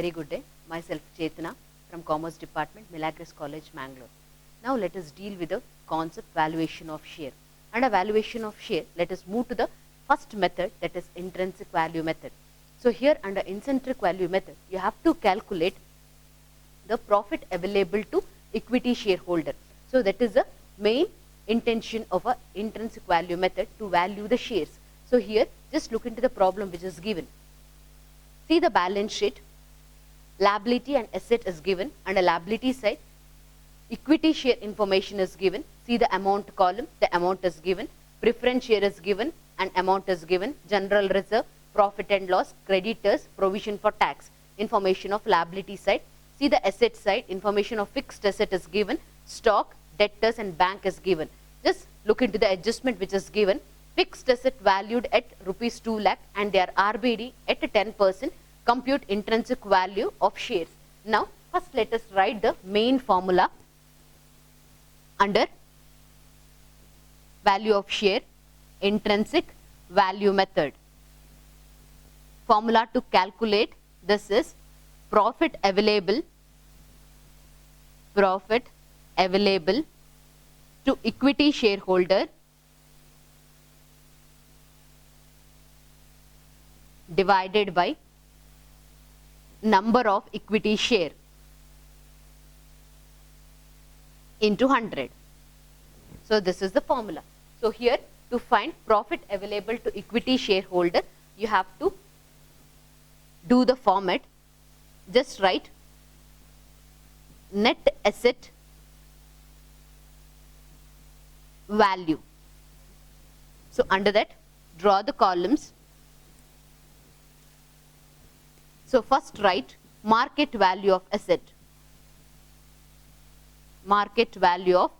Very good day. Myself Chetana from Commerce Department, Milagros College, Mangalore. Now let us deal with the concept valuation of share. Under valuation of share, let us move to the first method, that is intrinsic value method. So here under intrinsic value method, you have to calculate the profit available to equity shareholder. So that is the main intention of a intrinsic value method, to value the shares. So here just look into the problem which is given. See the balance sheet, liability and asset is given. Under liability side, equity share information is given. See the amount column, the amount is given. Preference share is given and amount is given. General reserve, profit and loss, creditors, provision for tax. Information of liability side. See the asset side, information of fixed asset is given. Stock, debtors and bank is given. Just look into the adjustment which is given. Fixed asset valued at rupees 2 lakh and their RBD at 10%. Compute intrinsic value of shares. Now first let us write the main formula under value of share, intrinsic value method. Formula to calculate this is profit available to equity shareholder divided by number of equity share into 100. So this is the formula. So here to find profit available to equity shareholder, you have to do the format. Just write net asset value. So under that, draw the columns. So first write market value of asset. Market value of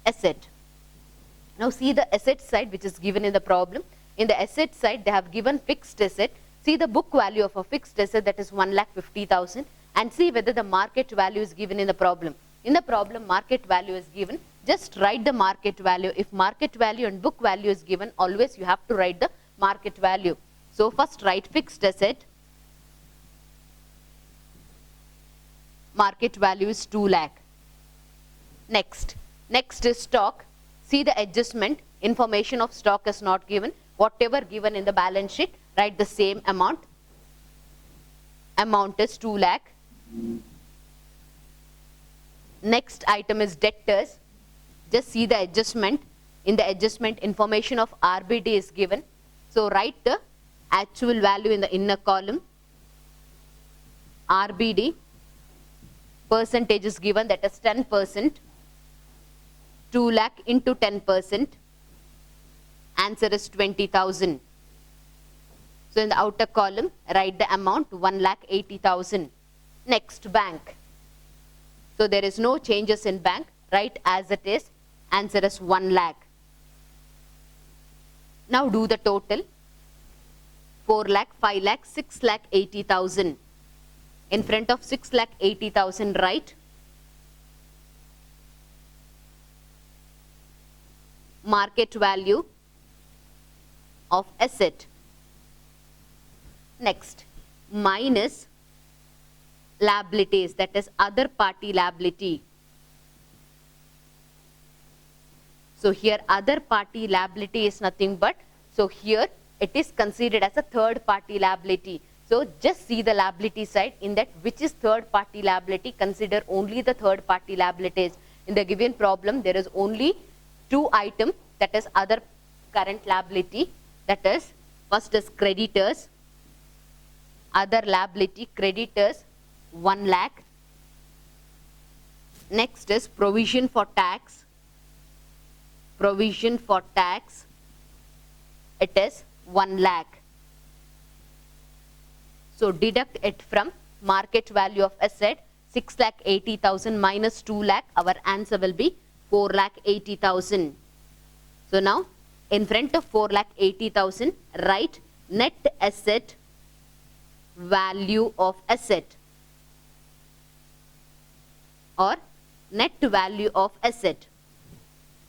asset. Now see the asset side which is given in the problem. In the asset side they have given fixed asset. See the book value of a fixed asset, that is 1,50,000, and see whether the market value is given in the problem. In the problem market value is given. Just write the market value. If market value and book value is given, always you have to write the market value. So first write fixed asset, market value is 2 lakh. Next is stock. See the adjustment, information of stock is not given. Whatever given in the balance sheet, write the same amount. Amount is 2 lakh. Next item is debtors. Just see the adjustment. In the adjustment, information of RBD is given. So write the actual value in the inner column. RBD, percentage is given, that is 10%. 2 lakh into 10%. Answer is 20,000. So in the outer column, write the amount 1,80,000. Next, bank. So there is no changes in bank. Write as it is. Answer is 1 lakh. Now do the total. 4 lakh, 5 lakh, 6 lakh 80,000. In front of 6 lakh 80,000, write market value of asset. Next, minus liabilities, that is other party liability. So here other party liability is nothing but, so here it is considered as a third party liability. So just see the liability side. In that, which is third party liability, consider only the third party liabilities. In the given problem, there is only 2 items, that is other current liability, that is first is creditors, other liability, creditors 1 lakh. Next is provision for tax. Provision for tax, it is 1 lakh. So deduct it from market value of asset, 6,80,000 minus 2 lakh, our answer will be 4,80,000. So now in front of 4,80,000, write net asset value of asset or net value of asset.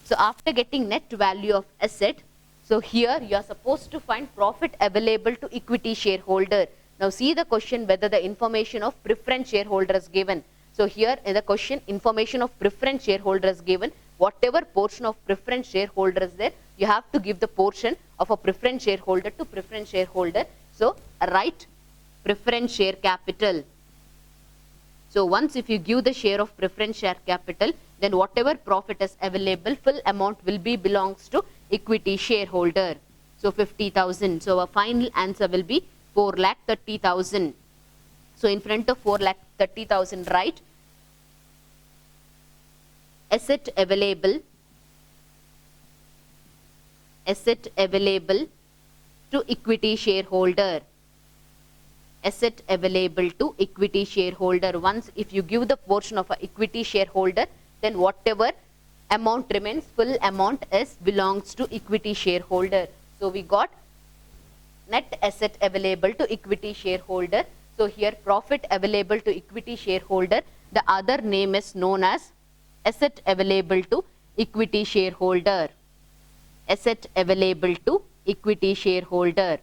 So after getting net value of asset, so here you are supposed to find profit available to equity shareholder. Now see the question whether the information of preference shareholder is given. So here in the question, information of preference shareholder is given. Whatever portion of preference shareholder is there, you have to give the portion of a preference shareholder to preference shareholder. So write preference share capital. So once if you give the share of preference share capital, then whatever profit is available, full amount will be belongs to equity shareholder. So 50,000. So our final answer will be 4,30,000. So in front of 4,30,000 write asset available to equity shareholder. Asset available to equity shareholder. Once if you give the portion of a equity shareholder, then whatever amount remains, full amount is belongs to equity shareholder. So we got net asset available to equity shareholder. So here profit available to equity shareholder, the other name is known as asset available to equity shareholder. Asset available to equity shareholder.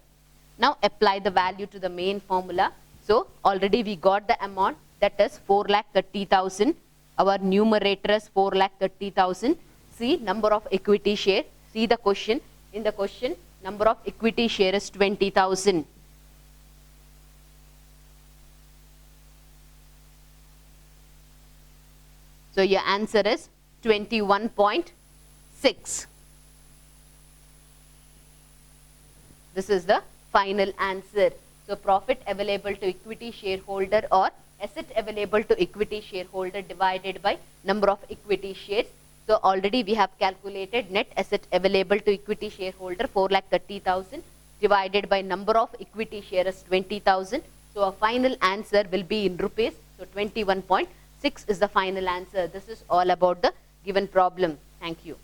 Now apply the value to the main formula. So already we got the amount, that is 4,30,000. Our numerator is 4,30,000. See number of equity share. See the question. In the question, number of equity share is 20,000. So your answer is 21.6. This is the final answer. So profit available to equity shareholder or asset available to equity shareholder divided by number of equity shares. So already we have calculated net asset available to equity shareholder 4,30,000 divided by number of equity shares 20,000. So our final answer will be in rupees. So 21.6 is the final answer. This is all about the given problem. Thank you.